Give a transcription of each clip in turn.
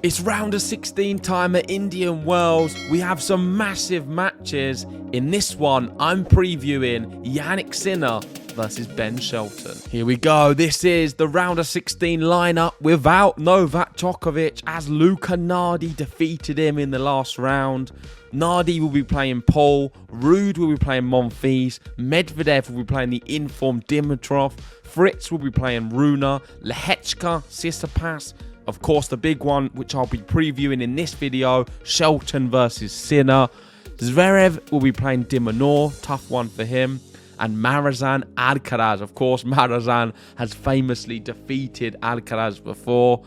It's round of 16 time at Indian Wells. We have some massive matches. In this one, I'm previewing Jannik Sinner versus Ben Shelton. Here we go. This is the round of 16 lineup without Novak Djokovic, as Luka Nardi defeated him in the last round. Nardi will be playing Paul, Ruud will be playing Monfils, Medvedev will be playing the informed Dimitrov, Fritz will be playing Runa, Lehechka, Tsitsipas. Of course, the big one, which I'll be previewing in this video, Shelton versus Sinner. Zverev will be playing de Minaur, tough one for him. And Marazan Alcaraz. Of course, Marazan has famously defeated Alcaraz before.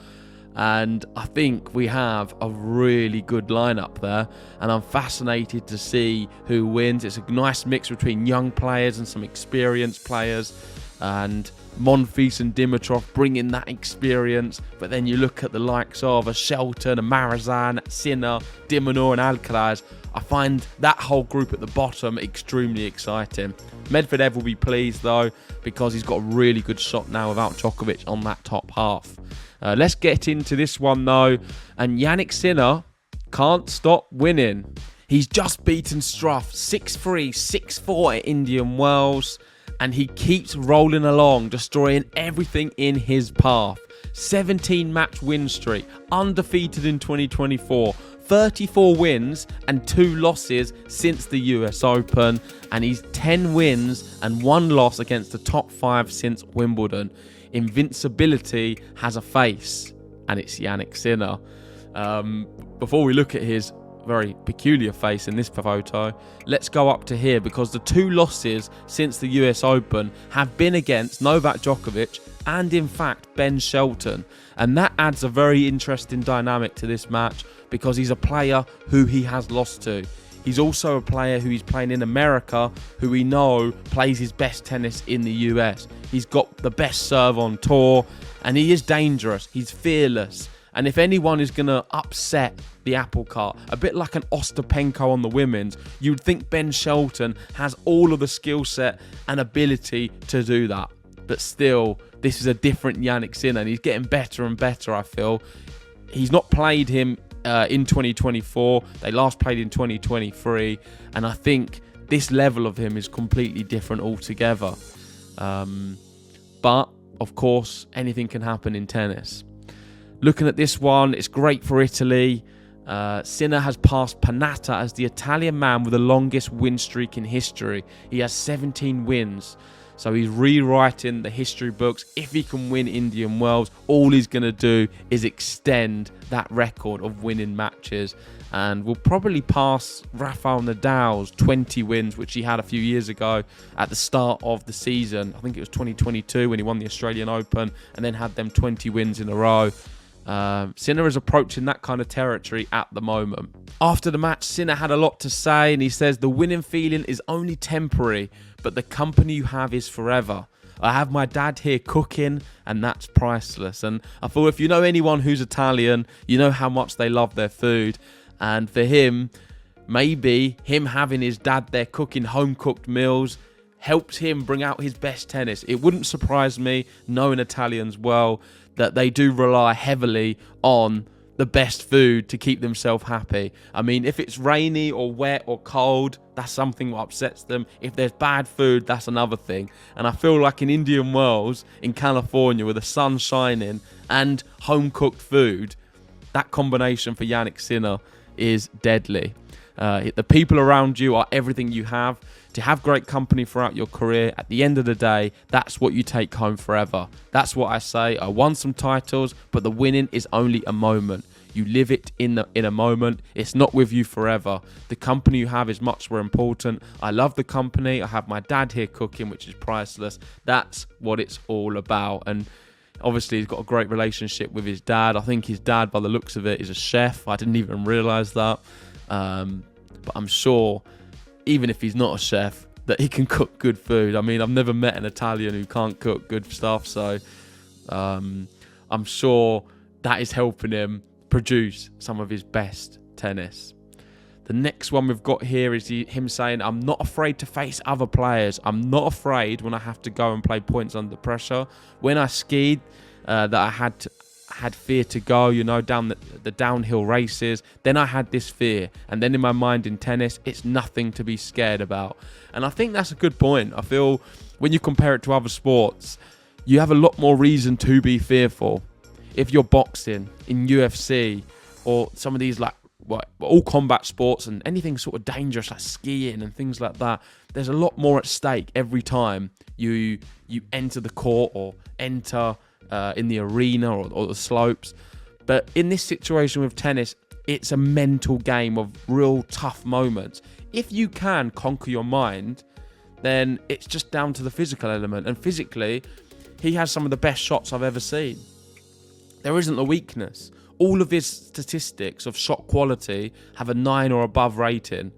And I think we have a really good lineup there. And I'm fascinated to see who wins. It's a nice mix between young players and some experienced players. And Monfils and Dimitrov bring in that experience, but then you look at the likes of a Shelton, a Marazan, Sinner, de Minaur and Alcaraz. I find that whole group at the bottom extremely exciting. Medvedev will be pleased though, because he's got a really good shot now without Djokovic on that top half. Let's get into this one though, and Jannik Sinner can't stop winning. He's just beaten Struff 6-3, 6-4 at Indian Wells. And he keeps rolling along, destroying everything in his path. 17-match win streak, undefeated in 2024. 34 wins and 2 losses since the US Open. And he's 10 wins and 1 loss against the top 5 since Wimbledon. Invincibility has a face, and it's Jannik Sinner. Before we look at his very peculiar face in this photo, let's go up to here, because the 2 losses since the US Open have been against Novak Djokovic and in fact Ben Shelton, and that adds a very interesting dynamic to this match, because he's a player who he has lost to. He's also a player who he's playing in America, who we know plays his best tennis in the US. He's got the best serve on tour, and he is dangerous. He's fearless. And if anyone is going to upset the apple cart, a bit like an Ostapenko on the women's, you'd think Ben Shelton has all of the skill set and ability to do that. But still, this is a different Jannik Sinner, and he's getting better and better, I feel. He's not played him in 2024. They last played in 2023. And I think this level of him is completely different altogether. But, of course, anything can happen in tennis. Looking at this one, it's great for Italy. Sinner has passed Panatta as the Italian man with the longest win streak in history. He has 17 wins. So he's rewriting the history books. If he can win Indian Wells, all he's going to do is extend that record of winning matches. And will probably pass Rafael Nadal's 20 wins, which he had a few years ago at the start of the season. I think it was 2022 when he won the Australian Open and then had them 20 wins in a row. Sinner is approaching that kind of territory at the moment. After the match, Sinner had a lot to say, and he says the winning feeling is only temporary, but the company you have is forever. I have my dad here cooking, and that's priceless. And I thought, if you know anyone who's Italian, you know how much they love their food. And for him, maybe him having his dad there cooking home-cooked meals helps him bring out his best tennis. It wouldn't surprise me, knowing Italians well, that they do rely heavily on the best food to keep themselves happy. I mean, if it's rainy or wet or cold, that's something that upsets them. If there's bad food, that's another thing. And I feel like in Indian Wells, in California, with the sun shining and home-cooked food, that combination for Jannik Sinner is deadly. The people around you are everything you have. To have great company throughout your career, at the end of the day, that's what you take home forever. That's what I say. I won some titles, but the winning is only a moment. You live it in a moment. It's not with you forever. The company you have is much more important. I love the company. I have my dad here cooking, which is priceless. That's what it's all about. And obviously, he's got a great relationship with his dad. I think his dad, by the looks of it, is a chef. I didn't even realise that. But I'm sure, even if he's not a chef, that he can cook good food. I mean, I've never met an Italian who can't cook good stuff. So I'm sure that is helping him produce some of his best tennis. The next one we've got here is him saying, I'm not afraid to face other players. I'm not afraid when I have to go and play points under pressure. When I skied, that I had had fear to go, you know, down the downhill races. Then I had this fear. And then in my mind in tennis, it's nothing to be scared about. And I think that's a good point. I feel when you compare it to other sports, you have a lot more reason to be fearful. If you're boxing, in UFC, or some of these like all combat sports and anything sort of dangerous like skiing and things like that, there's a lot more at stake every time you enter the court or enter in the arena or the slopes. But in this situation with tennis, it's a mental game of real tough moments. If you can conquer your mind, then it's just down to the physical element. And physically, he has some of the best shots I've ever seen. There isn't a weakness. All of his statistics of shot quality have a 9 or above rating.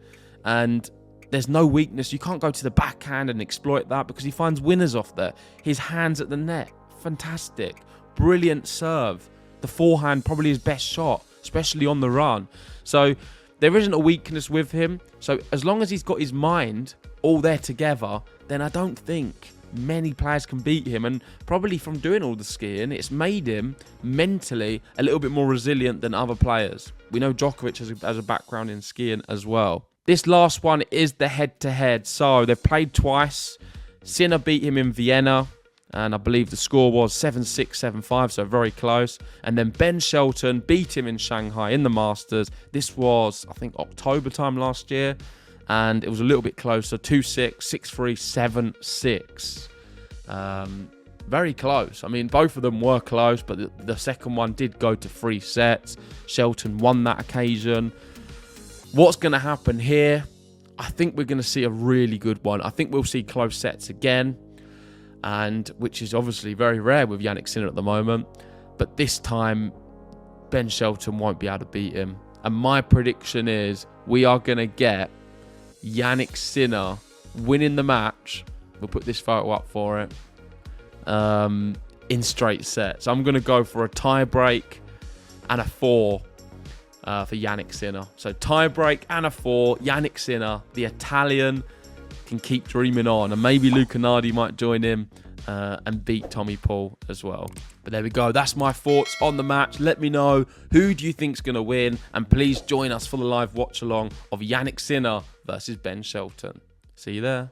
And there's no weakness. You can't go to the backhand and exploit that because he finds winners off there. His hands at the net, fantastic. Brilliant serve. The forehand, probably his best shot, especially on the run. So there isn't a weakness with him. So as long as he's got his mind all there together, then I don't think many players can beat him. And probably from doing all the skiing, it's made him mentally a little bit more resilient than other players. We know Djokovic has a background in skiing as well. This last one is the head-to-head. So they've played twice. Sinner beat him in Vienna, and I believe the score was 7-6, 7-5, so very close. And then Ben Shelton beat him in Shanghai in the Masters. This was, I think, October time last year. And it was a little bit closer, 2-6, 6-3, 7-6. Very close. I mean, both of them were close, but the second one did go to 3 sets. Shelton won that occasion. What's going to happen here? I think we're going to see a really good one. I think we'll see close sets again, and which is obviously very rare with Jannik Sinner at the moment. But this time, Ben Shelton won't be able to beat him. And my prediction is we are going to get Jannik Sinner winning the match. We'll put this photo up for it. In straight sets. I'm going to go for a tie break and a 4 for Jannik Sinner. So tie break and a 4. Jannik Sinner, the Italian, can keep dreaming on. And maybe Luca Nardi might join him and beat Tommy Paul as well. But there we go. That's my thoughts on the match. Let me know, who do you think's going to win? And please join us for the live watch along of Jannik Sinner versus Ben Shelton. See you there.